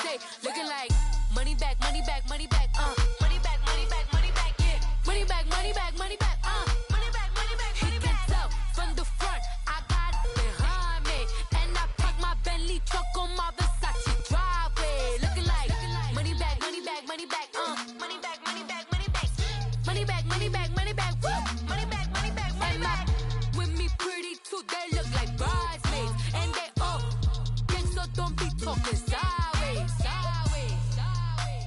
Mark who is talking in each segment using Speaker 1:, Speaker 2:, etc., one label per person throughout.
Speaker 1: okay. Looking like money back, money back, money back, money back, money back, money back, yeah. Money back, money back, money back, money back, money back, money back. He can tell from the front, I got it behind me. And I park my Bentley truck on my Versace driveway. Looking like money back, money back, money back, money back, money back, money back. Money back, money back, money back, woo. Money back, money back, money back. With me pretty too, they look like bridesmaids. And they all gang, so don't be talking sideways, sideways, sideways.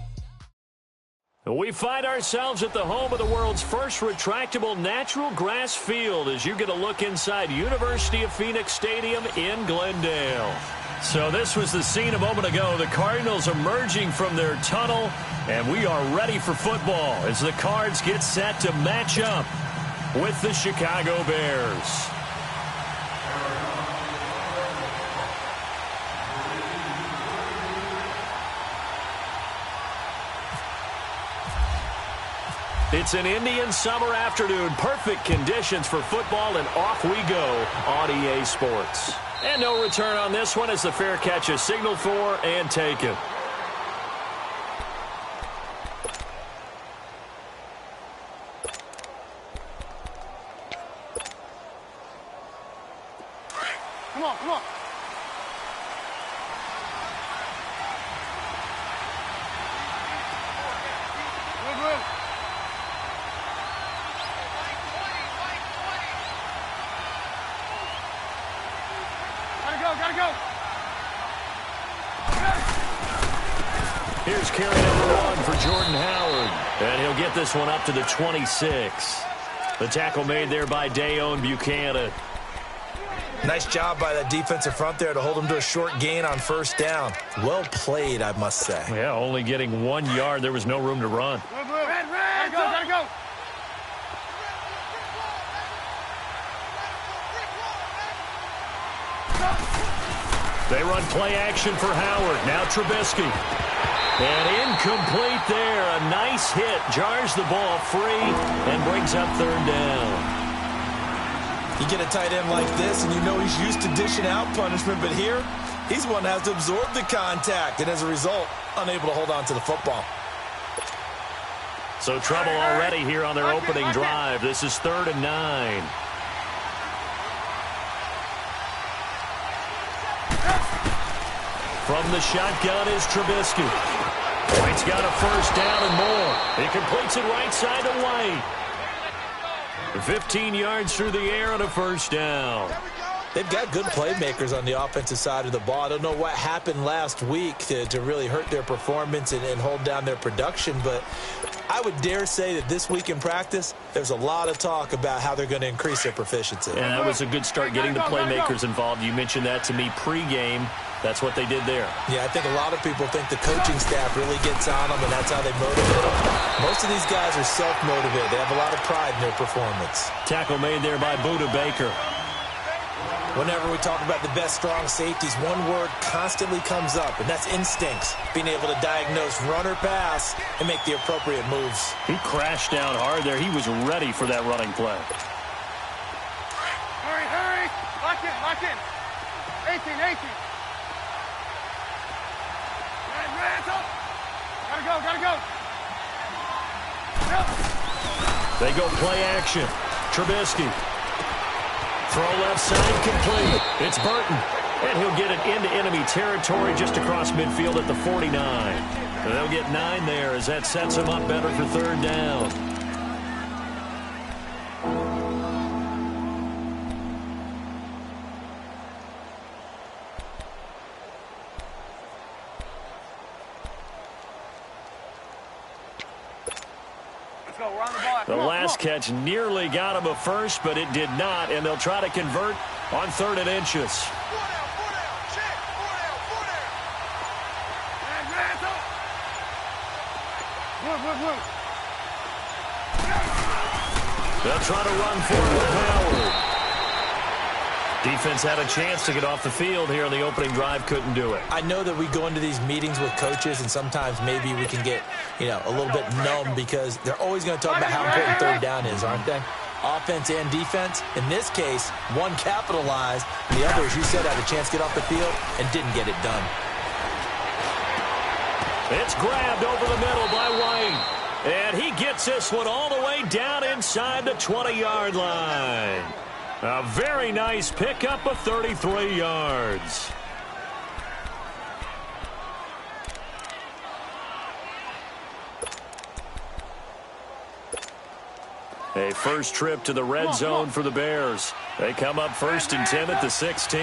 Speaker 2: We find ourselves at the home of the world's first retractable natural grass field as you get a look inside University of Phoenix Stadium in Glendale. So this was the scene a moment ago. The Cardinals emerging from their tunnel, and we are ready for football as the Cards get set to match up with the Chicago Bears. It's an Indian summer afternoon. Perfect conditions for football, and off we go on EA Sports. And no return on this one as the fair catch is signaled for and taken.
Speaker 3: Come on, come on. Gotta go.
Speaker 2: Here's carry number 1 for Jordan Howard. And he'll get this one up to the 26. The tackle made there by Dayon Buchanan.
Speaker 4: Nice job by that defensive front there to hold him to a short gain on first down. Well played, I must say.
Speaker 2: Yeah, only getting 1 yard. There was no room to run.
Speaker 3: Gotta go.
Speaker 2: They run play action for Howard. Now Trubisky. And incomplete there. A nice hit. Jars the ball free and brings up third down.
Speaker 4: You get a tight end like this, and you know he's used to dishing out punishment, but here, he's one that has to absorb the contact, and as a result, unable to hold on to the football.
Speaker 2: So trouble already here on their opening drive. This is 3rd and 9. From the shotgun is Trubisky. White's got a first down and more. He completes it right side to White. 15 yards through the air and a first down.
Speaker 4: They've got good playmakers on the offensive side of the ball. I don't know what happened last week to really hurt their performance and hold down their production, but I would dare say that this week in practice, there's a lot of talk about how they're going to increase their proficiency.
Speaker 2: And that was a good start getting the playmakers involved. You mentioned that to me pregame. That's what they did there.
Speaker 4: Yeah, I think a lot of people think the coaching staff really gets on them, and that's how they motivate them. Most of these guys are self-motivated. They have a lot of pride in their performance.
Speaker 2: Tackle made there by Budda Baker.
Speaker 4: Whenever we talk about the best strong safeties, one word constantly comes up, and that's instincts. Being able to diagnose run or pass and make the appropriate moves.
Speaker 2: He crashed down hard there. He was ready for that running play.
Speaker 3: Hurry. Lock in. 18. Gotta go.
Speaker 2: They go play action. Trubisky. Throw left side complete. It's Burton. And he'll get it into enemy territory just across midfield at the 49. And they'll get 9 there as that sets him up better for third down. The last catch nearly got him a first, but it did not, and they'll try to convert on 3rd and inches. They'll try to run forward with Howard. Defense had a chance to get off the field here on the opening drive, couldn't do it.
Speaker 4: I know that we go into these meetings with coaches, and sometimes maybe we can get, a little bit numb because they're always going to talk about how important third down is, aren't they? Offense and defense. In this case, one capitalized, the other, as you said, had a chance to get off the field and didn't get it done.
Speaker 2: It's grabbed over the middle by White. And he gets this one all the way down inside the 20-yard line. A very nice pickup of 33 yards. A first trip to the red zone for the Bears. They come up 1st and 10 at the 16.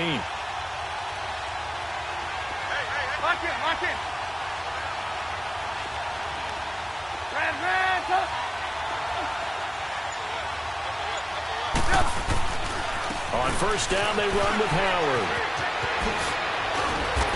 Speaker 3: Lock in, lock in. Red,
Speaker 2: On first down, they run with Howard.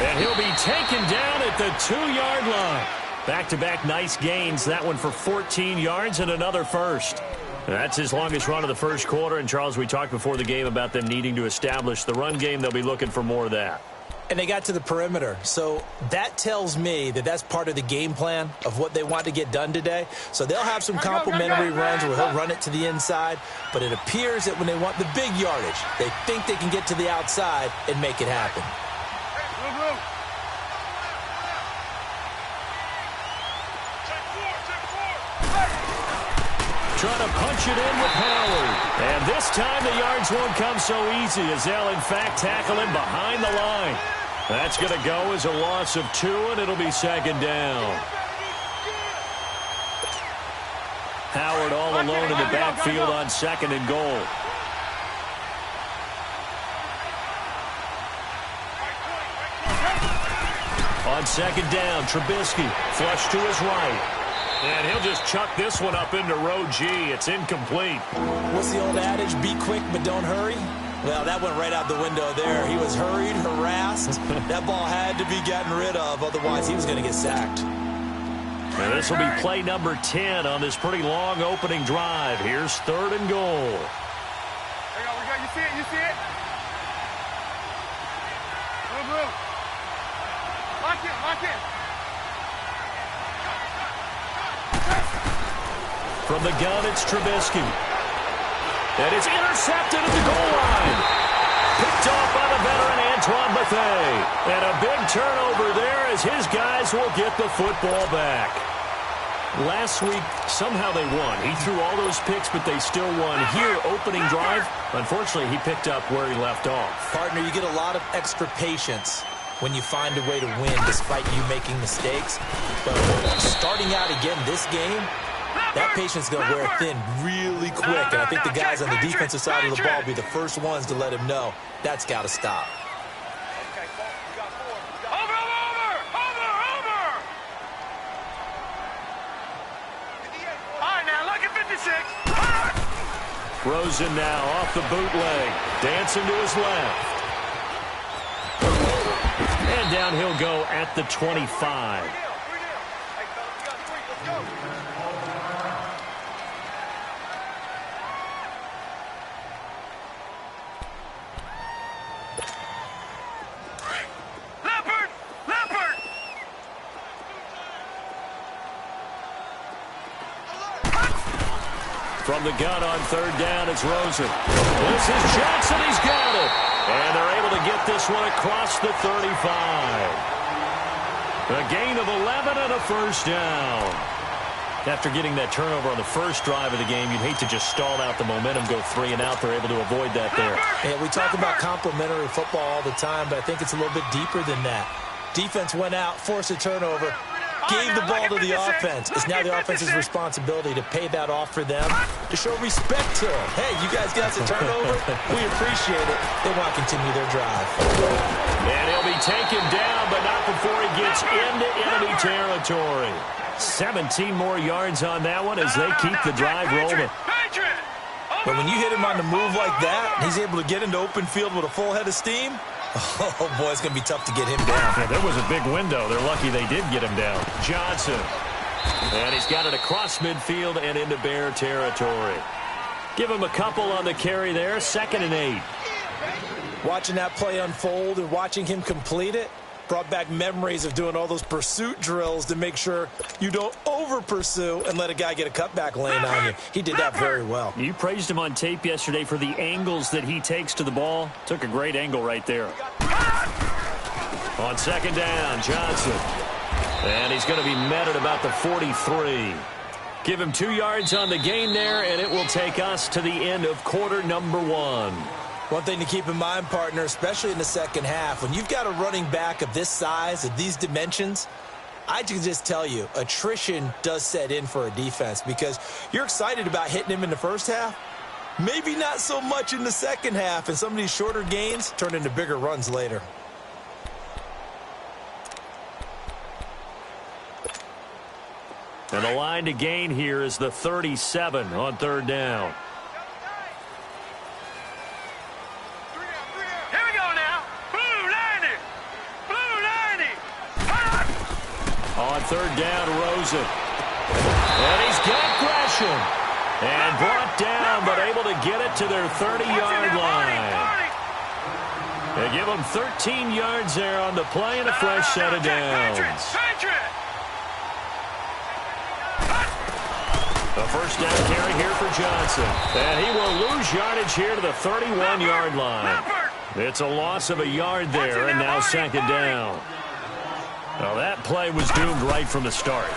Speaker 2: And he'll be taken down at the 2-yard line. Back-to-back nice gains. That one for 14 yards and another first. That's his longest run of the first quarter. And, Charles, we talked before the game about them needing to establish the run game. They'll be looking for more of that.
Speaker 4: And they got to the perimeter. So that tells me that that's part of the game plan of what they want to get done today. So they'll have some complimentary runs where he'll run it to the inside. But it appears that when they want the big yardage, they think they can get to the outside and make it happen.
Speaker 2: Trying to punch it in with Howard. And this time the yards won't come so easy as they'll, in fact, tackle him behind the line. That's going to go as a loss of 2, and it'll be 2nd down. Howard all alone in the backfield on 2nd and goal. On 2nd down, Trubisky flush to his right. And he'll just chuck this one up into row G. It's incomplete.
Speaker 4: What's the old adage? Be quick, but don't hurry? Well, that went right out the window there. He was hurried, harassed. That ball had to be gotten rid of. Otherwise, he was going to get sacked.
Speaker 2: And this will be play number 10 on this pretty long opening drive. Here's 3rd and goal.
Speaker 3: There you go. You see it? You see it? Blue. Lock in, lock in.
Speaker 2: From the gun, it's Trubisky. And it's intercepted at the goal line. Picked off by the veteran Antoine Bethea. And a big turnover there as his guys will get the football back. Last week, somehow they won. He threw all those picks, but they still won. Here, opening drive, unfortunately, he picked up where he left off.
Speaker 4: Partner, you get a lot of extra patience when you find a way to win despite you making mistakes. But starting out again this game, that patience is going to wear thin really quick. And I think the guys on the defensive side of the ball will be the first ones to let him know that's got to stop.
Speaker 3: Over! All right, now look at 56.
Speaker 2: Rosen now off the bootleg. Dancing to his left. And down he'll go at the 25. From the gun on 3rd down, it's Rosen. This is Jackson. He's got it. And they're able to get this one across the 35. A gain of 11 and a first down. After getting that turnover on the first drive of the game, you'd hate to just stall out the momentum, go 3 and out. They're able to avoid that there.
Speaker 4: Yeah, we talk about complimentary football all the time, but I think it's a little bit deeper than that. Defense went out, forced a turnover, gave the ball to the offense. It's now the offense's responsibility to pay that off for them, to show respect to them. Hey, you guys got the turnover. We appreciate it. They want to continue their drive.
Speaker 2: And he'll be taken down, but not before he gets into enemy territory. 17 more yards on that one as they keep the drive rolling.
Speaker 4: But when you hit him on the move like that, he's able to get into open field with a full head of steam, oh, boy, it's going to be tough to get him down.
Speaker 2: Yeah, there was a big window. They're lucky they did get him down. Johnson. And he's got it across midfield and into Bear territory. Give him a couple on the carry there. 2nd and 8.
Speaker 4: Watching that play unfold and watching him complete it brought back memories of doing all those pursuit drills to make sure you don't over-pursue and let a guy get a cutback lane on you. He did that very well.
Speaker 2: You praised him on tape yesterday for the angles that he takes to the ball. Took a great angle right there. On 2nd down, Johnson. And he's going to be met at about the 43. Give him 2 yards on the gain there, and it will take us to the end of quarter number 1.
Speaker 4: One thing to keep in mind, partner, especially in the second half, when you've got a running back of this size, of these dimensions, I can just tell you, attrition does set in for a defense because you're excited about hitting him in the first half. Maybe not so much in the second half, and some of these shorter gains turn into bigger runs later.
Speaker 2: And the line to gain here is the 37 on third down.
Speaker 3: Here we go now. Blue 90. Blue 90.
Speaker 2: On third down, Rosen. And he's got Gresham. And brought down, but able to get it to their 30-yard line. They give them 13 yards there on the play and a fresh set of downs. A first down carry here for Johnson. And he will lose yardage here to the 31-yard line. It's a loss of a yard there, and now second down. Well, that play was doomed right from the start.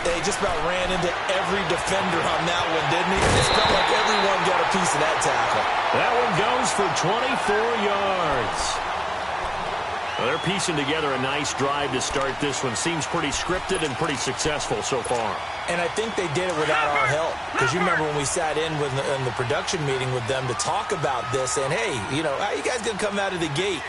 Speaker 4: He just about ran into every defender on that one, didn't he? It felt like everyone got a piece of that tackle.
Speaker 2: That one goes for 24 yards. Well, they're piecing together a nice drive to start this one. Seems pretty scripted and pretty successful so far.
Speaker 4: And I think they did it without our help. Because you remember when we sat in the production meeting with them to talk about this, and hey, you know, how you guys going to come out of the gate?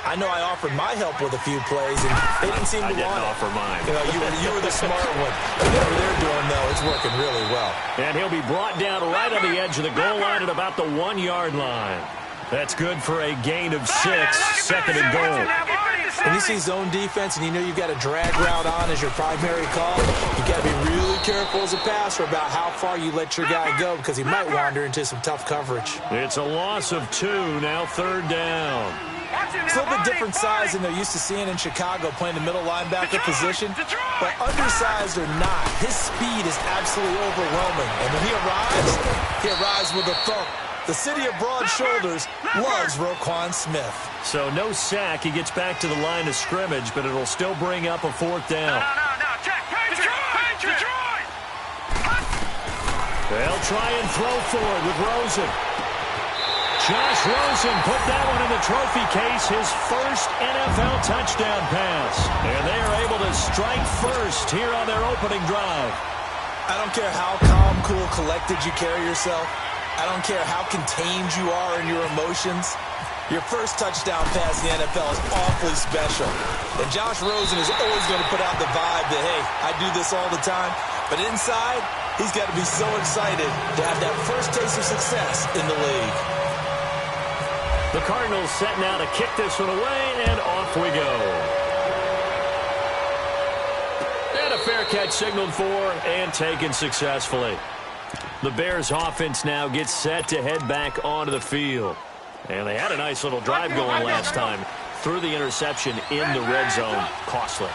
Speaker 4: I know I offered my help with a few plays, and they didn't seem to want it.
Speaker 2: I didn't offer mine.
Speaker 4: You know, you were the smart one. Whatever they're doing, though, it's working really well.
Speaker 2: And he'll be brought down right on the edge of the goal line at about the 1-yard line. That's good for a gain of 6, second and goal.
Speaker 4: When you see zone defense and you know you've got a drag route on as your primary call, you got to be really careful as a passer about how far you let your guy go because he might wander into some tough coverage.
Speaker 2: It's a loss of 2, now third down.
Speaker 4: It's a little bit different size than they're used to seeing in Chicago playing the middle linebacker position. But undersized or not, his speed is absolutely overwhelming. And when he arrives with a thump. The city of broad shoulders loves Roquan Smith.
Speaker 2: So no sack. He gets back to the line of scrimmage, but it'll still bring up a fourth down.
Speaker 3: No. Check. Detroit.
Speaker 2: They'll try and throw forward with Rosen. Josh Rosen put that one in the trophy case, his first NFL touchdown pass. And they are able to strike first here on their opening drive.
Speaker 4: I don't care how calm, cool, collected you carry yourself. I don't care how contained you are in your emotions. Your first touchdown pass in the NFL is awfully special. And Josh Rosen is always going to put out the vibe that, hey, I do this all the time. But inside, he's got to be so excited to have that first taste of success in the league.
Speaker 2: The Cardinals set now to kick this one away, and off we go. And a fair catch signaled for and taken successfully. The Bears offense now gets set to head back onto the field. And they had a nice little drive going last time. Threw the interception in the red zone. Costly.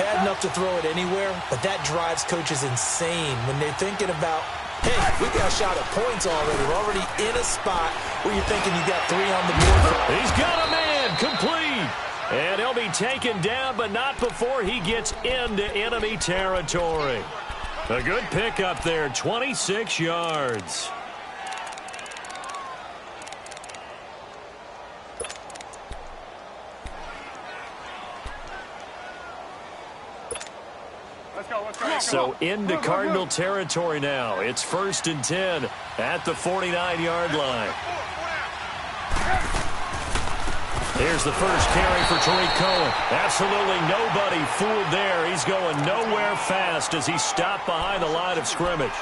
Speaker 4: Bad enough to throw it anywhere, but that drives coaches insane when they're thinking about, hey, we got a shot at points already. We're already in a spot where you're thinking you got 3 on the board.
Speaker 2: He's got a man complete. And he'll be taken down, but not before he gets into enemy territory. A good pickup there, 26 yards.
Speaker 3: Let's go.
Speaker 2: So into Cardinal territory now. It's 1st and 10 at the 49-yard line. Here's the first carry for Tariq Cohen. Absolutely nobody fooled there. He's going nowhere fast as he's stopped behind the line of scrimmage.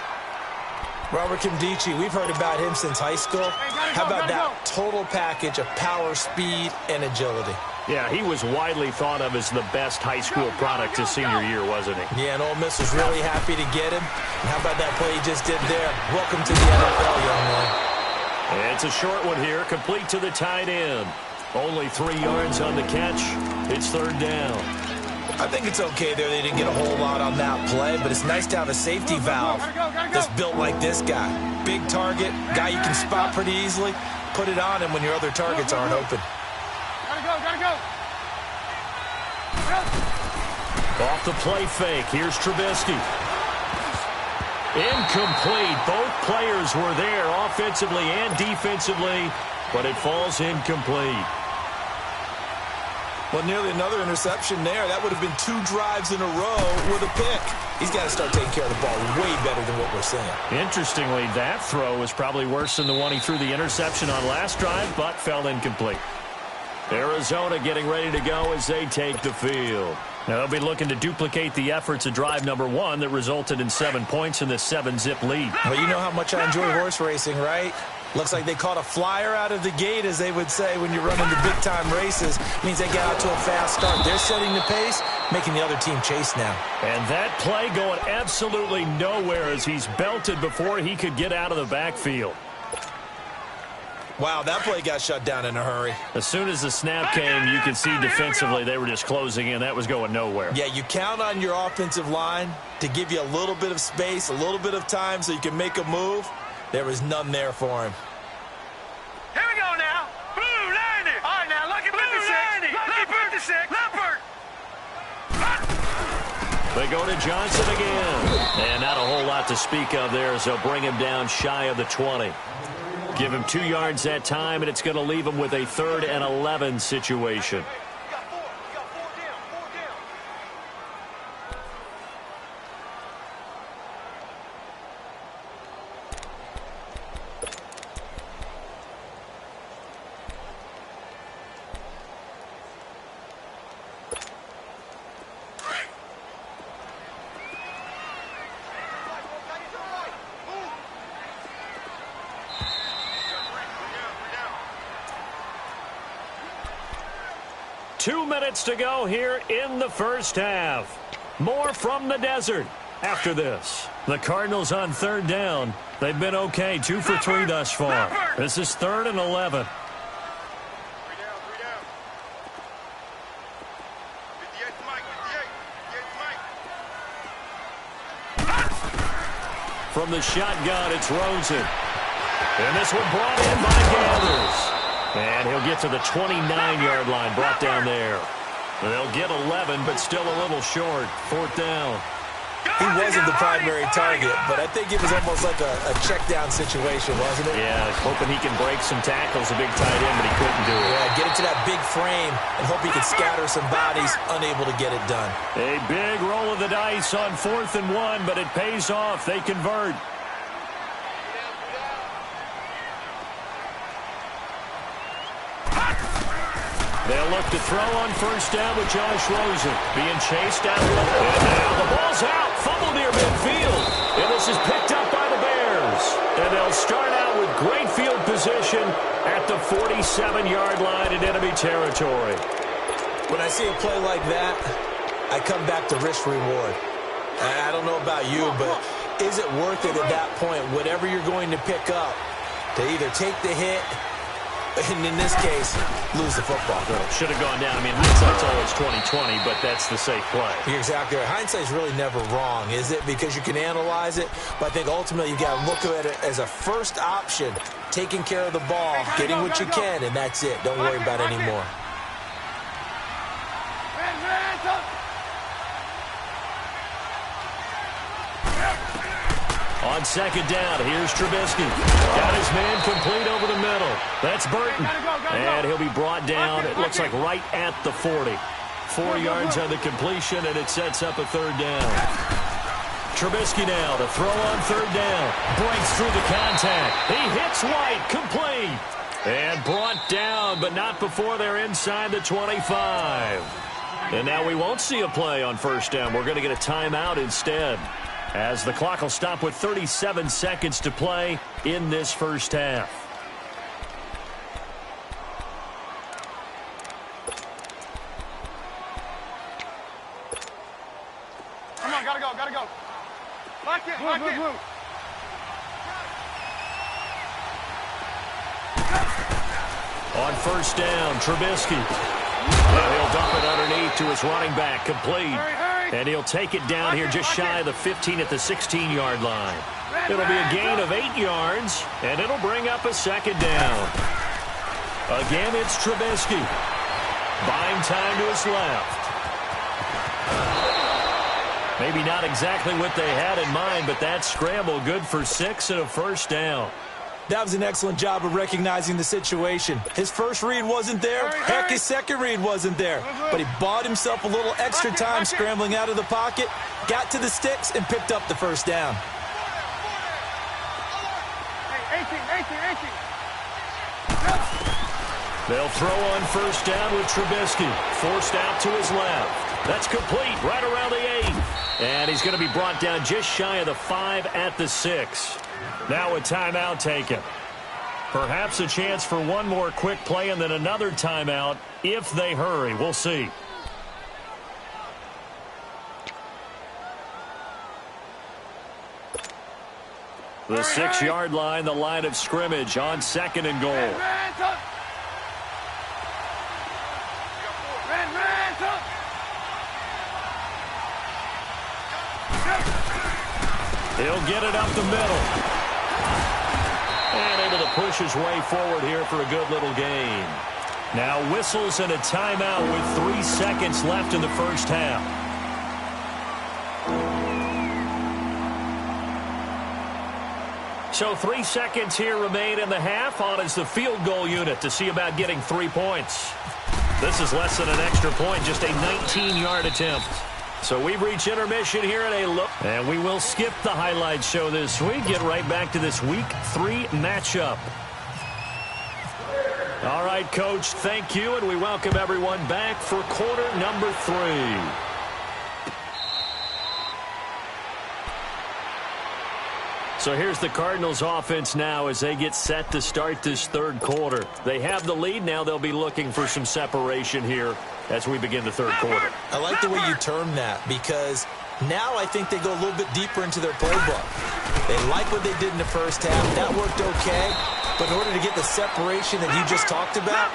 Speaker 4: Robert Kimdichie, we've heard about him since high school. How about that total package of power, speed, and agility?
Speaker 2: Yeah, he was widely thought of as the best high school product his senior year, wasn't he?
Speaker 4: Yeah, and Ole Miss was really happy to get him. And how about that play he just did there? Welcome to the NFL, young man.
Speaker 2: It's a short one here, complete to the tight end. Only 3 yards on the catch. It's third down.
Speaker 4: I think it's okay there. They didn't get a whole lot on that play, but it's nice to have a safety valve that's built like this guy. Big target, guy you can spot pretty easily. Put it on him when your other targets aren't open.
Speaker 3: Gotta go.
Speaker 2: Off the play fake, here's Trubisky. Incomplete. Both players were there offensively and defensively, but it falls incomplete.
Speaker 4: Well, nearly another interception there. That would have been 2 drives in a row with a pick. He's got to start taking care of the ball way better than what we're seeing. Interestingly,
Speaker 2: that throw was probably worse than the one he threw the interception on last drive, but fell incomplete. Arizona getting ready to go as they take the field. Now they'll be looking to duplicate the efforts of drive number 1 that resulted in 7 points in this 7-zip lead.
Speaker 4: Well, you know how much I enjoy horse racing, right? Looks like they caught a flyer out of the gate, as they would say when you're running the big-time races. Means they get out to a fast start. They're setting the pace, making the other team chase now.
Speaker 2: And that play going absolutely nowhere as he's belted before he could get out of the backfield.
Speaker 4: Wow, that play got shut down in a hurry.
Speaker 2: As soon as the snap came, you could see defensively they were just closing in. That was going nowhere.
Speaker 4: Yeah, you count on your offensive line to give you a little bit of space, a little bit of time so you can make a move. There was none there for him.
Speaker 3: Here we go now. Blue line it. All right, now look at 56. Look at 56.
Speaker 2: They go to Johnson again. And not a whole lot to speak of there as they'll bring him down shy of the 20. Give him 2 yards that time, and it's going to leave him with a 3rd and 11 situation. 2 minutes to go here in the first half. More from the desert after this. The Cardinals on 3rd down. They've been okay, 2 for 3 thus far. This is 3rd and 11. From the shotgun, it's Rosen. And this one brought in by Gathers. And he'll get to the 29-yard line, brought down there. They'll get 11, but still a little short. 4th down.
Speaker 4: He wasn't the primary target, but I think it was almost like a check-down situation, wasn't it?
Speaker 2: Yeah, hoping he can break some tackles, a big tight end, but he couldn't do it.
Speaker 4: Yeah, get into that big frame and hope he can scatter some bodies, unable to get it done.
Speaker 2: A big roll of the dice on 4th and 1, but it pays off. They convert. They'll look to throw on 1st down with Josh Rosen. Being chased out. And now the ball's out. Fumble near midfield. And this is picked up by the Bears. And they'll start out with great field position at the 47-yard line in enemy territory.
Speaker 4: When I see a play like that, I come back to risk-reward. I don't know about you, but is it worth it at that point, whatever you're going to pick up, to either take the hit, and in this case, lose the football?
Speaker 2: Should have gone down. I mean, hindsight's always 20/20, but that's the safe play.
Speaker 4: You're exactly right. Hindsight's really never wrong, is it? Because you can analyze it, but I think ultimately you got to look at it as a first option, taking care of the ball, getting what you can, and that's it. Don't worry about it anymore.
Speaker 2: On 2nd down, here's Trubisky. Got his man complete over the middle. That's Burton. And he'll be brought down, it looks like right at the 40. 4 yards on the completion, and it sets up a 3rd down. Trubisky now to throw on 3rd down. Breaks through the contact. He hits White, complete. And brought down, but not before they're inside the 25. And now we won't see a play on 1st down. We're going to get a timeout instead, as the clock will stop with 37 seconds to play in this first half.
Speaker 3: Come on, gotta go. Lock it.
Speaker 2: On 1st down, Trubisky. And he'll dump it underneath to his running back, complete. And he'll take it down here just shy of the 15 at the 16-yard line. It'll be a gain of 8 yards, and it'll bring up a 2nd down. Again, it's Trubisky. Buying time to his left. Maybe not exactly what they had in mind, but that scramble good for 6 and a first down.
Speaker 4: That was an excellent job of recognizing the situation. His first read wasn't there. Heck, his second read wasn't there. But he bought himself a little extra time scrambling out of the pocket, got to the sticks, and picked up the first down.
Speaker 2: They'll throw on first down with Trubisky. Forced out to his left. That's complete right around the 8. And he's going to be brought down just shy of the 5 at the 6. Now a timeout taken. Perhaps a chance for one more quick play and then another timeout if they hurry. We'll see. The 6-yard line, the line of scrimmage on 2nd and goal. He'll get it up the middle. And able to push his way forward here for a good little gain. Now whistles and a timeout with 3 seconds left in the first half. So 3 seconds here remain in the half. On is the field goal unit to see about getting 3 points. This is less than an extra point, just a 19-yard attempt. So we've reached intermission here at a look. And we will skip the highlight show this week. Get right back to this Week 3 matchup. All right, Coach, thank you. And we welcome everyone back for quarter number 3. So here's the Cardinals offense now as they get set to start this third quarter. They have the lead. Now they'll be looking for some separation here as we begin the third quarter.
Speaker 4: I like the way you term that because now I think they go a little bit deeper into their playbook. They like what they did in the first half. That worked okay. But in order to get the separation that you just talked about,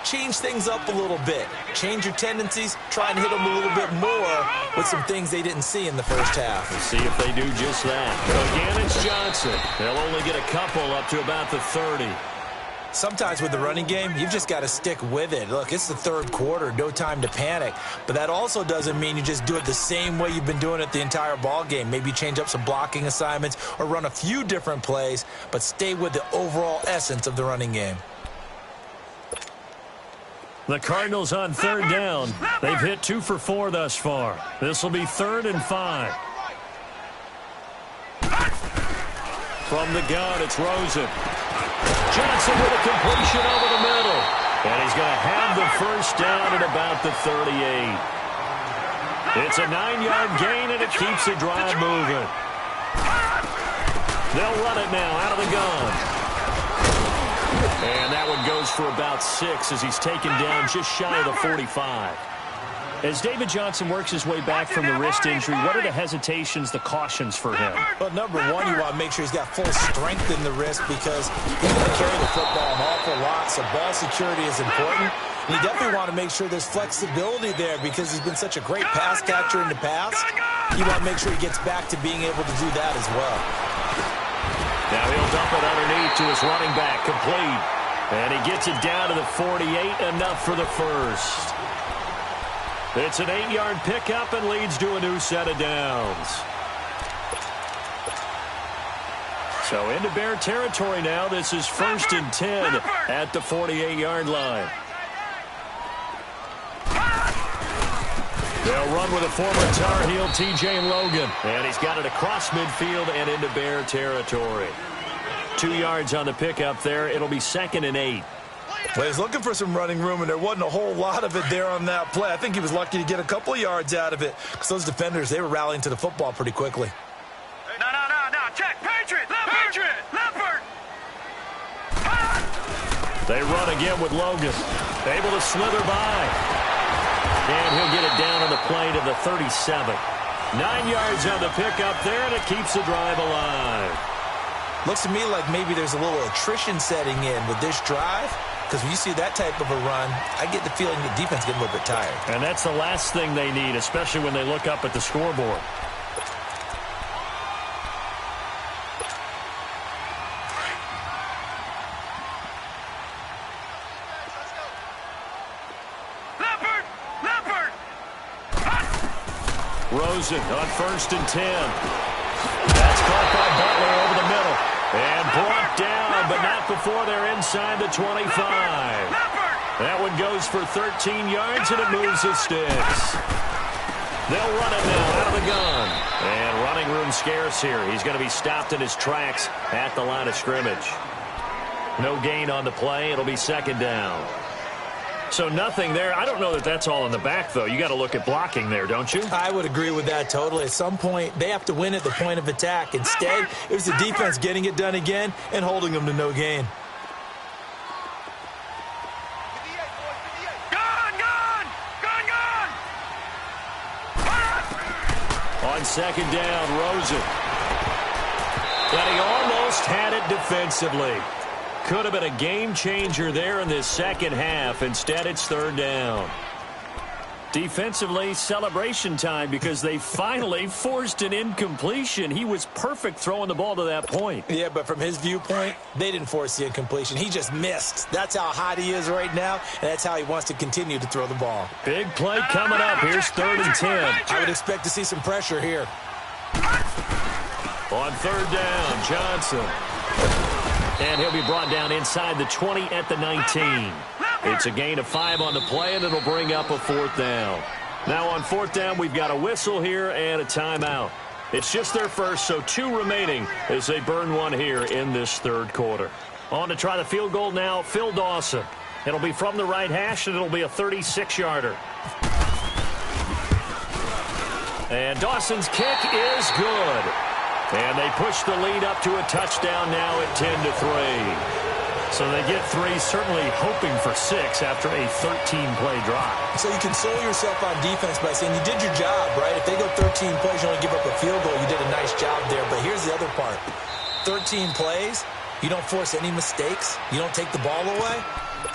Speaker 4: change things up a little bit. Change your tendencies. Try and hit them a little bit more with some things they didn't see in the first half.
Speaker 2: We'll see if they do just that. Again, it's Johnson. They'll only get a couple up to about the 30.
Speaker 4: Sometimes with the running game, you've just got to stick with it. Look, it's the third quarter, no time to panic. But that also doesn't mean you just do it the same way you've been doing it the entire ball game. Maybe change up some blocking assignments or run a few different plays, but stay with the overall essence of the running game.
Speaker 2: The Cardinals on third down. They've hit 2 for 4 thus far. This will be 3rd and 5. From the gun, it's Rosen. Johnson with a completion over the middle. And he's going to have the first down at about the 38. It's a 9-yard gain, and it keeps the drive moving. They'll run it now out of the gun. And that one goes for about 6 as he's taken down just shy of the 45. As David Johnson works his way back from the wrist injury, what are the hesitations, the cautions for him?
Speaker 4: Well, number one, you want to make sure he's got full strength in the wrist because he's going to carry the football an awful lot, so ball security is important. And you definitely want to make sure there's flexibility there because he's been such a great pass catcher in the past. You want to make sure he gets back to being able to do that as well.
Speaker 2: Now he'll dump it underneath to his running back, complete. And he gets it down to the 48, enough for the first. It's an 8-yard pickup and leads to a new set of downs. So into Bear territory now. This is 1st and 10 at the 48-yard line. They'll run with a former Tar Heel, T.J. Logan. And he's got it across midfield and into Bear territory. 2 yards on the pickup there. It'll be 2nd and 8.
Speaker 4: Well, he's looking for some running room, and there wasn't a whole lot of it there on that play. I think he was lucky to get a couple of yards out of it because those defenders, they were rallying to the football pretty quickly.
Speaker 3: No. Check. Patriot. Leopard.
Speaker 2: They run again with Logan. Able to slither by. And he'll get it down on the play to the 37. 9 yards on the pickup there, and it keeps the drive alive.
Speaker 4: Looks to me like maybe there's a little attrition setting in with this drive. Because when you see that type of a run, I get the feeling the defense gets a little bit tired.
Speaker 2: And that's the last thing they need, especially when they look up at the scoreboard. Rosen on 1st and 10. That's caught by Butler over the middle. And brought down, but not before they're inside the 25. That one goes for 13 yards, and it moves the sticks. They'll run it now out of the gun. And running room scarce here. He's going to be stopped in his tracks at the line of scrimmage. No gain on the play. It'll be 2nd down. So nothing there. I don't know that that's all in the back, though. You got to look at blocking there, don't you?
Speaker 4: I would agree with that totally. At some point, they have to win at the point of attack. Instead, it was the defense getting it done again and holding them to no gain.
Speaker 2: On 2nd down, Rosen. But he almost had it defensively. Could have been a game changer there in this second half. Instead, it's 3rd down. Defensively, celebration time because they finally forced an incompletion. He was perfect throwing the ball to that point.
Speaker 4: Yeah, but from his viewpoint, they didn't force the incompletion. He just missed. That's how hot he is right now, and that's how he wants to continue to throw the ball.
Speaker 2: Big play coming up. Here's 3rd and 10.
Speaker 4: I would expect to see some pressure here.
Speaker 2: On 3rd down, Johnson. And he'll be brought down inside the 20 at the 19. It's a gain of 5 on the play, and it'll bring up a 4th down. Now on 4th down, we've got a whistle here and a timeout. It's just their first, so 2 remaining as they burn one here in this 3rd quarter. On to try the field goal now, Phil Dawson. It'll be from the right hash, and it'll be a 36-yarder. And Dawson's kick is good. And they push the lead up to a touchdown now at 10-3. So they get 3, certainly hoping for 6 after a 13-play drive.
Speaker 4: So you console yourself on defense by saying you did your job, right? If they go 13 plays, you only give up a field goal, you did a nice job there. But here's the other part. 13 plays, you don't force any mistakes, you don't take the ball away.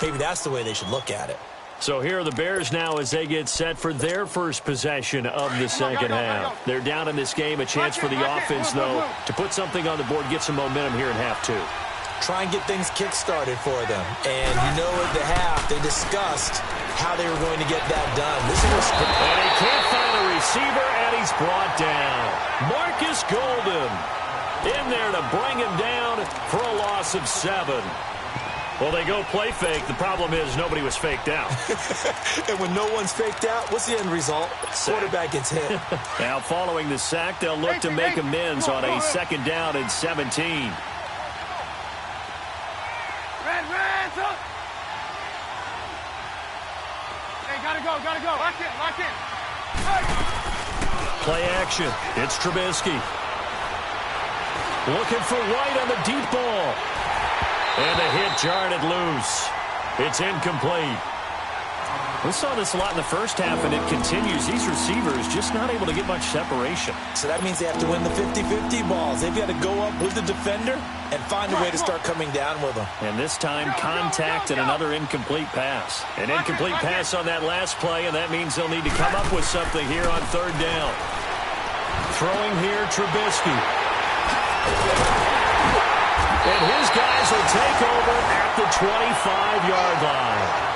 Speaker 4: Maybe that's the way they should look at it.
Speaker 2: So here are the Bears now as they get set for their first possession of the second half. They're down in this game. A chance for the offense, though, to put something on the board, get some momentum here in half 2.
Speaker 4: Try and get things kick-started for them. And you know at the half, they discussed how they were going to get that done. This is what's...
Speaker 2: And he can't find a receiver, and he's brought down. Marcus Golden in there to bring him down for a loss of 7. Well, they go play fake. The problem is nobody was faked out.
Speaker 4: And when no one's faked out, what's the end result? Quarterback gets hit.
Speaker 2: Now, following the sack, they'll look to make amends on a 2nd down and 17.
Speaker 3: Gotta go. Lock in.
Speaker 2: Play action. It's Trubisky. Looking for White on the deep ball. And the hit jarred it loose. It's incomplete. We saw this a lot in the first half, and it continues. These receivers just not able to get much separation.
Speaker 4: So that means they have to win the 50-50 balls. They've got to go up with the defender and find a way to start coming down with them.
Speaker 2: And this time, contact and another incomplete pass. An incomplete pass on that last play, and that means they'll need to come up with something here on 3rd down. Throwing here, Trubisky. And his guys will take over at the 25-yard line.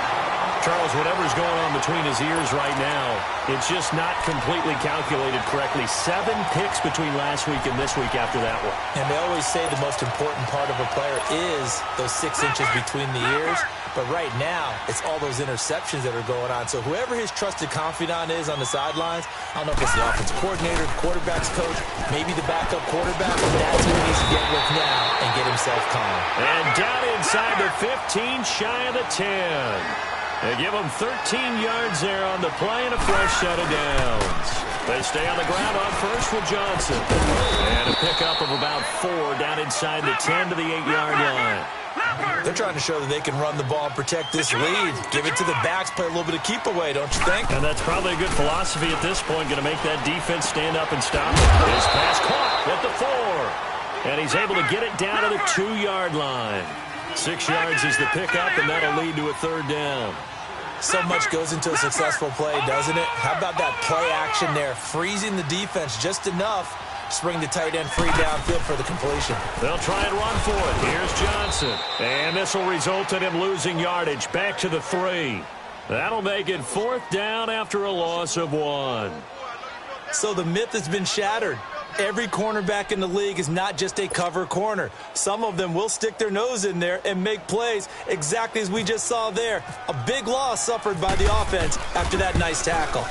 Speaker 2: Charles, whatever's going on between his ears right now, it's just not completely calculated correctly. 7 picks between last week and this week after that one.
Speaker 4: And they always say the most important part of a player is those 6 inches between the ears. But right now, it's all those interceptions that are going on. So whoever his trusted confidant is on the sidelines, I don't know if it's the offensive coordinator, the quarterback's coach, maybe the backup quarterback, but that's who he needs to get with now and get himself calm.
Speaker 2: And down inside the 15, shy of the 10. They give them 13 yards there on the play and a fresh set of downs. They stay on the ground on first with Johnson. And a pickup of about 4 down inside the 10 to the 8-yard line.
Speaker 4: They're trying to show that they can run the ball and protect this lead. Give it to the backs, play a little bit of keep away, don't you think?
Speaker 2: And that's probably a good philosophy at this point, going to make that defense stand up and stop it. This pass caught at the 4. And he's able to get it down to the 2-yard line. 6 yards is the pickup, and that'll lead to a 3rd down.
Speaker 4: So much goes into a successful play, doesn't it? How about that play action there? Freezing the defense just enough to bring the tight end free downfield for the completion.
Speaker 2: They'll try and run for it. Here's Johnson. And this will result in him losing yardage. Back to the 3. That'll make it 4th down after a loss of 1.
Speaker 4: So the myth has been shattered. Every cornerback in the league is not just a cover corner. Some of them will stick their nose in there and make plays exactly as we just saw there. A big loss suffered by the offense after that nice tackle.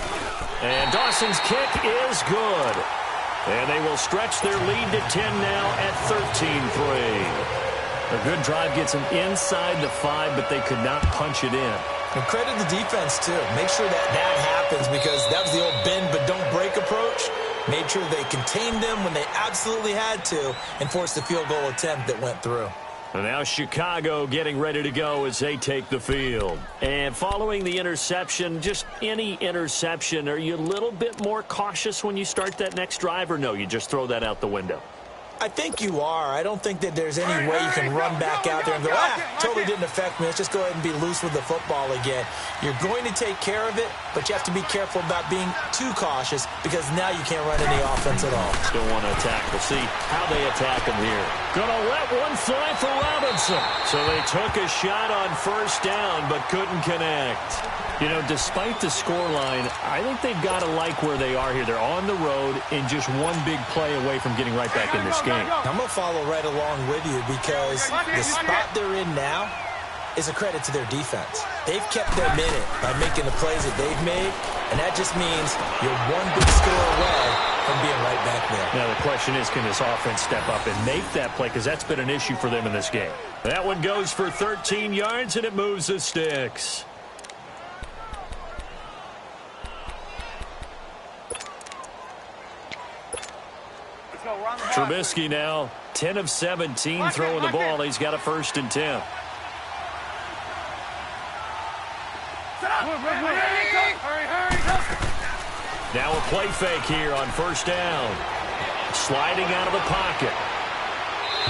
Speaker 2: And Dawson's kick is good. And they will stretch their lead to 10 now at 13-3. A good drive gets them inside the 5, but they could not punch it in.
Speaker 4: And credit the defense, too. Make sure that happens, because that was the old bend but don't break approach. Made sure they contained them when they absolutely had to and forced the field goal attempt that went through.
Speaker 2: And now Chicago getting ready to go as they take the field. And following the interception, just any interception, are you a little bit more cautious when you start that next drive, or no, you just throw that out the window?
Speaker 4: I think you are. I don't think that there's any way you can run back out there and go, totally didn't affect me. Let's just go ahead and be loose with the football again. You're going to take care of it, but you have to be careful about being too cautious, because now you can't run any offense at all.
Speaker 2: Still want to attack. We'll see how they attack him here. Gonna let one fly for Robinson. So they took a shot on first down, but couldn't connect. You know, despite the scoreline, I think they've got to like where they are here. They're on the road and just one big play away from getting right back in this game.
Speaker 4: I'm going to follow right along with you, because the spot they're in now is a credit to their defense. They've kept them in it by making the plays that they've made, and that just means you're one big score away from being right back there.
Speaker 2: Now the question is, can this offense step up and make that play, because that's been an issue for them in this game. That one goes for 13 yards, and it moves the sticks. Trubisky now 10 of 17 throwing the ball. He's got a 1st and 10. Now a play fake here on first down. Sliding out of the pocket.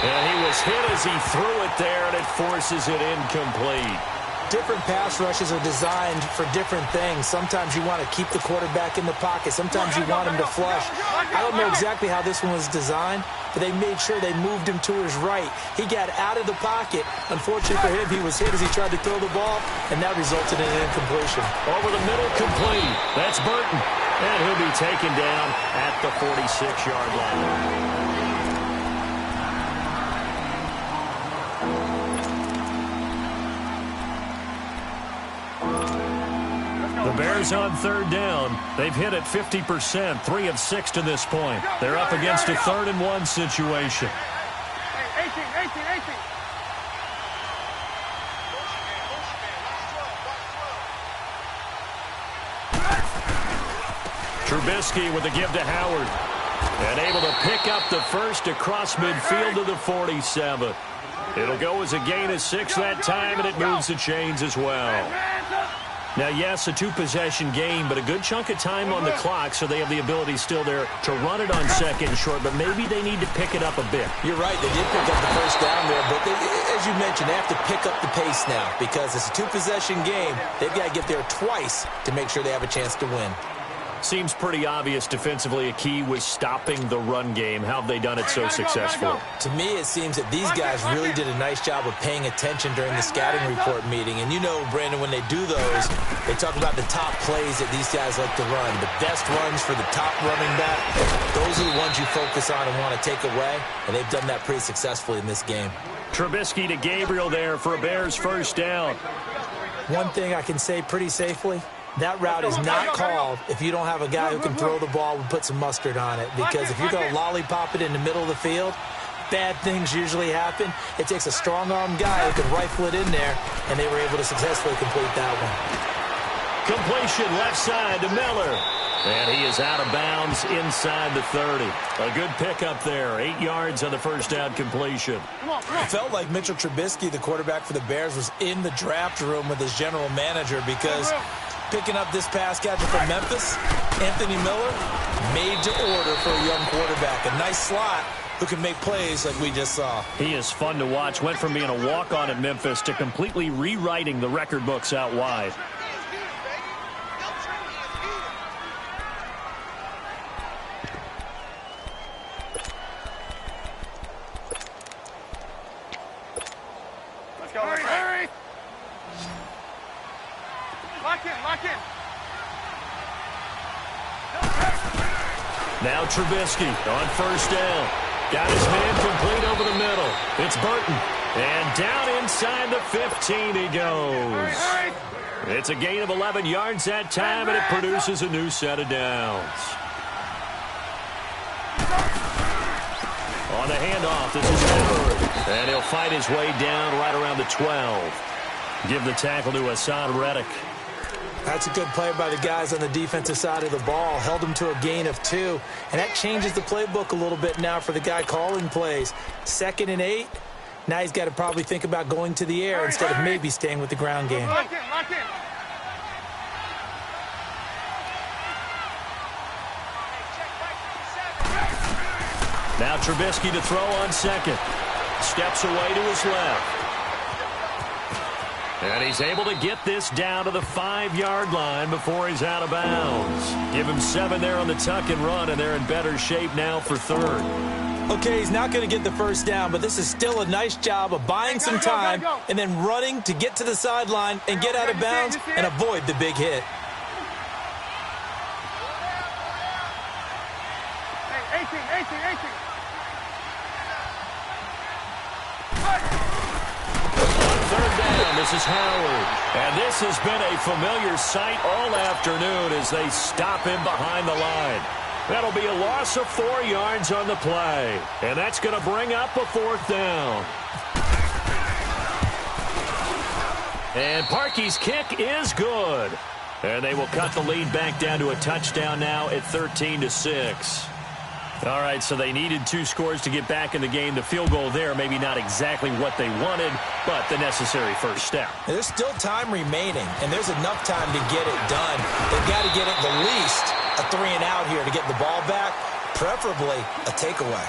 Speaker 2: And he was hit as he threw it there, and it forces it incomplete.
Speaker 4: Different pass rushes are designed for different things. Sometimes you want to keep the quarterback in the pocket. Sometimes you want him to flush. I don't know exactly how this one was designed, but they made sure they moved him to his right. He got out of the pocket. Unfortunately for him, he was hit as he tried to throw the ball, and that resulted in an incompletion.
Speaker 2: Over the middle, complete. That's Burton. And he'll be taken down at the 46-yard line. The Bears on 3rd down. They've hit it 50%, 3 of 6 to this point. They're up against a 3rd and 1 situation.
Speaker 3: 18.
Speaker 2: Trubisky with a give to Howard. And able to pick up the first across midfield to the 47. It'll go as a gain of 6 that time, and it moves the chains as well. Now, yes, a 2-possession game, but a good chunk of time on the clock, so they have the ability still there to run it on 2nd and short, but maybe they need to pick it up a bit.
Speaker 4: You're right. They did pick up the first down there, but as you mentioned, they have to pick up the pace now, because it's a 2-possession game. They've got to get there twice to make sure they have a chance to win.
Speaker 2: Seems pretty obvious defensively a key was stopping the run game. How have they done it so successfully?
Speaker 4: To me, it seems that these guys really did a nice job of paying attention during the scouting report meeting. And you know, Brandon, when they do those, they talk about the top plays that these guys like to run. The best runs for the top running back, those are the ones you focus on and want to take away. And they've done that pretty successfully in this game.
Speaker 2: Trubisky to Gabriel there for a Bears 1st down.
Speaker 4: One thing I can say pretty safely, that route is not called if you don't have a guy who can throw the ball and put some mustard on it. Because if you're going to lollipop it in the middle of the field, bad things usually happen. It takes a strong-arm guy who can rifle it in there, and they were able to successfully complete that one.
Speaker 2: Completion left side to Miller. And he is out of bounds inside the 30. A good pickup there. 8 yards on the first down completion.
Speaker 4: It felt like Mitchell Trubisky, the quarterback for the Bears, was in the draft room with his general manager, because picking up this pass catcher from Memphis, Anthony Miller, made to order for a young quarterback. A nice slot who can make plays like we just saw.
Speaker 2: He is fun to watch. Went from being a walk-on at Memphis to completely rewriting the record books out wide.
Speaker 3: Let's go. Hurry. Lock in.
Speaker 2: Now Trubisky on first down. Got his man complete over the middle. It's Burton. And down inside the 15 he goes. It's a gain of 11 yards that time, and it produces a new set of downs. On the handoff, this is Howard. And he'll fight his way down right around the 12. Give the tackle to Hassan Reddick.
Speaker 4: That's a good play by the guys on the defensive side of the ball. Held them to a gain of 2. And that changes the playbook a little bit now for the guy calling plays. 2nd and 8. Now he's got to probably think about going to the air instead of maybe staying with the ground game.
Speaker 3: Lock in, lock in.
Speaker 2: Now Trubisky to throw on second. Steps away to his left. And he's able to get this down to the 5-yard line before he's out of bounds. Give him 7 there on the tuck and run, and they're in better shape now for third.
Speaker 4: Okay, he's not going to get the first down, but this is still a nice job of buying some time and then running to get to the sideline and get out of bounds and avoid the big hit.
Speaker 3: Hey, 18.
Speaker 2: Third down, this is Howard. And this has been a familiar sight all afternoon as they stop him behind the line. That'll be a loss of 4 yards on the play. And that's going to bring up a 4th down. And Parkey's kick is good. And they will cut the lead back down to a touchdown now at 13-6. All right, so they needed 2 scores to get back in the game. The field goal there, maybe not exactly what they wanted, but the necessary first step.
Speaker 4: There's still time remaining, and there's enough time to get it done. They've got to get at the least a 3-and-out here to get the ball back, preferably a takeaway.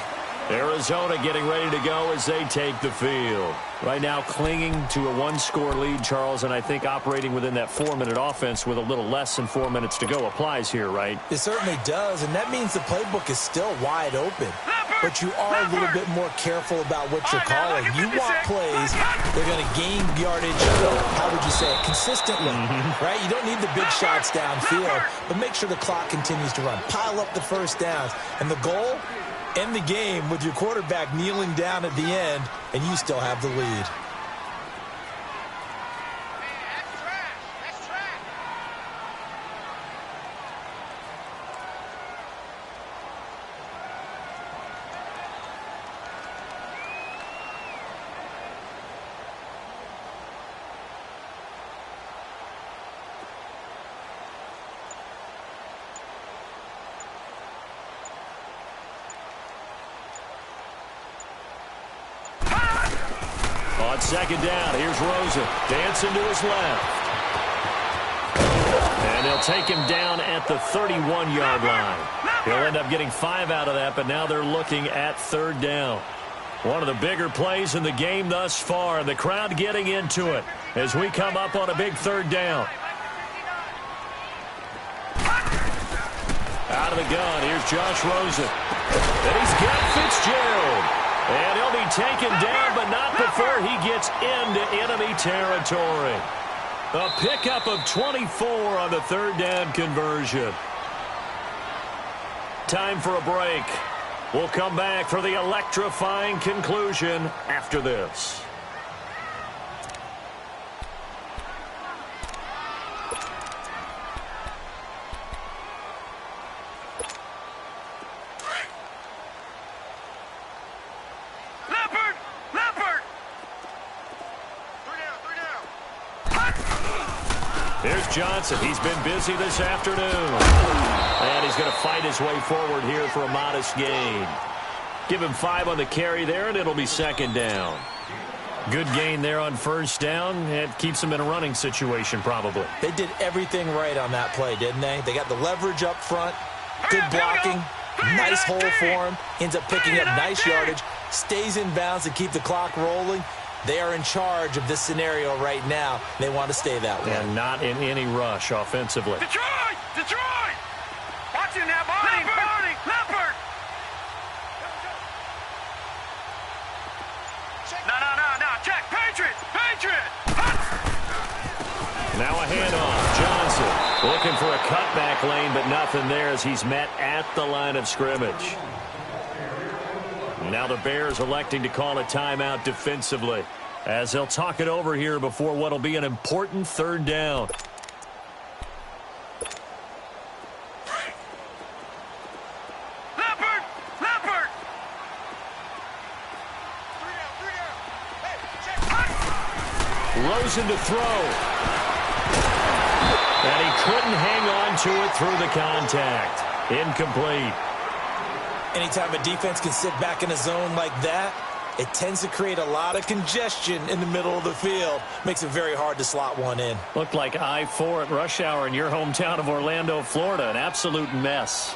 Speaker 2: Arizona getting ready to go as they take the field. Right now clinging to a 1-score lead, Charles, and I think operating within that 4-minute offense with a little less than 4 minutes to go applies here, right?
Speaker 4: It certainly does, and that means the playbook is still wide open. But you are a little bit more careful about what you're calling. You want plays that are going to gain yardage, how would you say it, consistently, right? You don't need the big shots downfield, but make sure the clock continues to run. Pile up the first downs, and the goal, end the game with your quarterback kneeling down at the end, and you still have the lead.
Speaker 2: On second down, here's Rosen dancing to his left. And they'll take him down at the 31-yard line. He'll end up getting 5 out of that, but now they're looking at third down. One of the bigger plays in the game thus far, and the crowd getting into it as we come up on a big third down. Out of the gun, here's Josh Rosen. And he's got Fitzgerald. And he'll be taken down, but not before he gets into enemy territory. A pickup of 24 on the third down conversion. Time for a break. We'll come back for the electrifying conclusion after this. Here's Johnson. He's been busy this afternoon. And he's going to fight his way forward here for a modest gain. Give him 5 on the carry there, and it'll be second down. Good gain there on first down. It keeps them in a running situation, probably.
Speaker 4: They did everything right on that play, didn't they? They got the leverage up front, good blocking, nice hole for him, ends up picking up nice yardage, stays in bounds to keep the clock rolling. They are in charge of this scenario right now. They want to stay that way.
Speaker 2: And not in any rush offensively.
Speaker 3: Detroit! Detroit! Watch him now, Barney! Leopard! No. Check! Patriot!
Speaker 2: Now a handoff. Johnson looking for a cutback lane, but nothing there as he's met at the line of scrimmage. Now the Bears electing to call a timeout defensively as they'll talk it over here before what will be an important third down. Rosen to throw. And he couldn't hang on to it through the contact. Incomplete.
Speaker 4: Anytime a defense can sit back in a zone like that, it tends to create a lot of congestion in the middle of the field. Makes it very hard to slot one in.
Speaker 2: Looked like I-4 at rush hour in your hometown of Orlando, Florida. An absolute mess.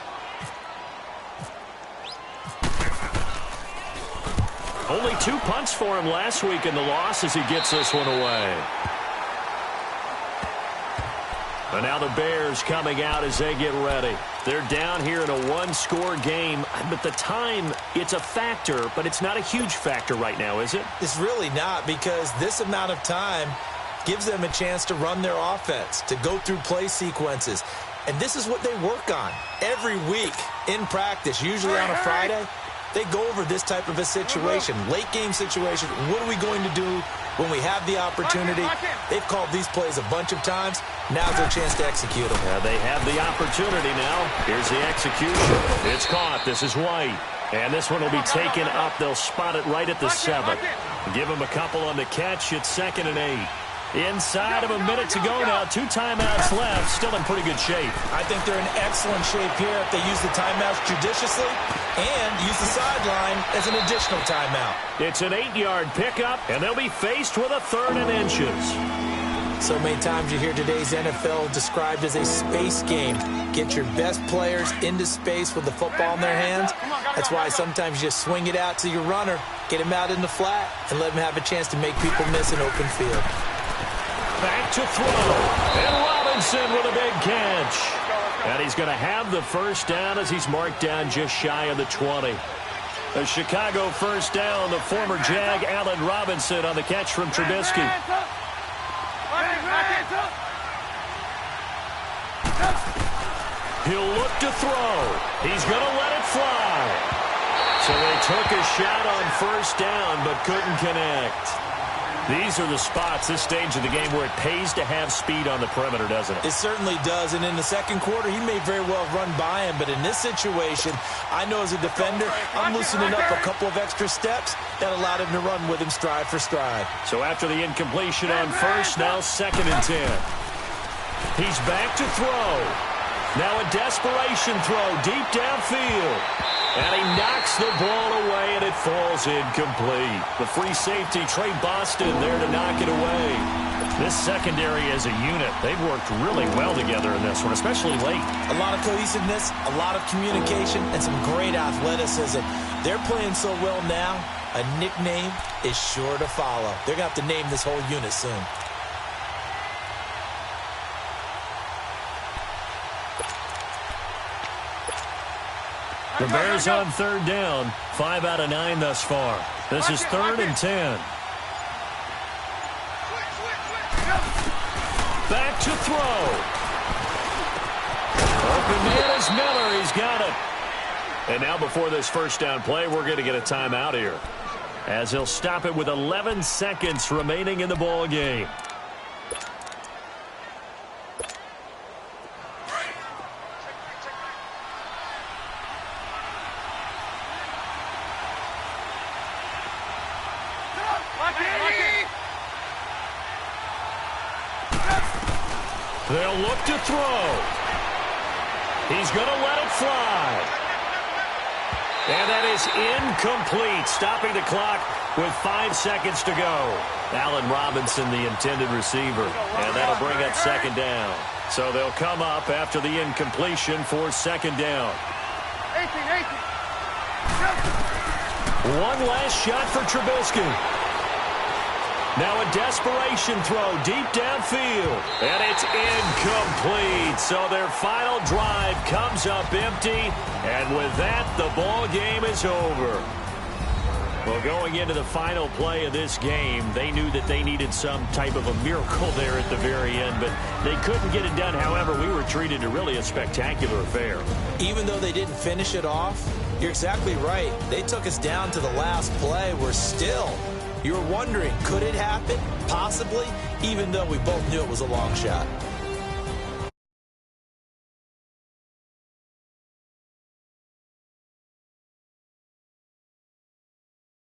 Speaker 2: Only 2 punts for him last week in the loss as he gets this one away. And now the Bears coming out as they get ready. They're down here in a one-score game, but the time, it's a factor, but it's not a huge factor right now, is it?
Speaker 4: It's really not, because this amount of time gives them a chance to run their offense, to go through play sequences. And this is what they work on every week in practice, usually on a Friday. They go over this type of a situation, late-game situation. What are we going to do when we have the opportunity? They've called these plays a bunch of times. Now's their chance to execute them.
Speaker 2: They have the opportunity now. Here's the execution. It's caught. This is White. And this one will be taken up. They'll spot it right at the 7. Give him a couple on the catch. It's 2nd and 8. Inside of a minute to go now. 2 timeouts left. Still in pretty good shape.
Speaker 4: I think they're in excellent shape here if they use the timeouts judiciously and use the sideline as an additional timeout.
Speaker 2: It's an 8-yard pickup, and they'll be faced with a 3rd and inches.
Speaker 4: So many times you hear today's NFL described as a space game. Get your best players into space with the football in their hands. That's why sometimes you just swing it out to your runner, get him out in the flat, and let him have a chance to make people miss an open field.
Speaker 2: Back to throw. And Robinson with a big catch. And he's going to have the first down as he's marked down just shy of the 20. A Chicago first down, the former Jag Allen Robinson on the catch from Trubisky. He'll look to throw. He's going to let it fly. So they took a shot on first down but couldn't connect. These are the spots, this stage of the game, where it pays to have speed on the perimeter, doesn't it?
Speaker 4: It certainly does, and in the second quarter, he may very well run by him, but in this situation, I know as a defender, I'm loosening up a couple of extra steps that allowed him to run with him stride for stride.
Speaker 2: So after the incompletion on first, now 2nd and 10. He's back to throw. Now a desperation throw deep downfield. And he knocks the ball away, and it falls incomplete. The free safety, Trey Boston, there to knock it away. This secondary as a unit, they've worked really well together in this one, especially late.
Speaker 4: A lot of cohesiveness, a lot of communication, and some great athleticism. They're playing so well now, a nickname is sure to follow. They're going to have to name this whole unit soon.
Speaker 2: The Bears on 3rd down. 5 out of 9 thus far. This is 3rd and 10. Back to throw. Open man is Miller. He's got it. And now before this first down play, we're going to get a timeout here, as he'll stop it with 11 seconds remaining in the ball game. They'll look to throw. He's going to let it fly. And that is incomplete, stopping the clock with 5 seconds to go. Allen Robinson, the intended receiver, and that'll bring up 2nd down. So they'll come up after the incompletion for 2nd down. 1 last shot for Trubisky. Now a desperation throw deep downfield. And it's incomplete. So their final drive comes up empty. And with that, the ball game is over. Well, going into the final play of this game, they knew that they needed some type of a miracle there at the very end, but they couldn't get it done. However, we were treated to really a spectacular affair.
Speaker 4: Even though they didn't finish it off, you're exactly right. They took us down to the last play. We're still, you're wondering, could it happen? Possibly, even though we both knew it was a long shot.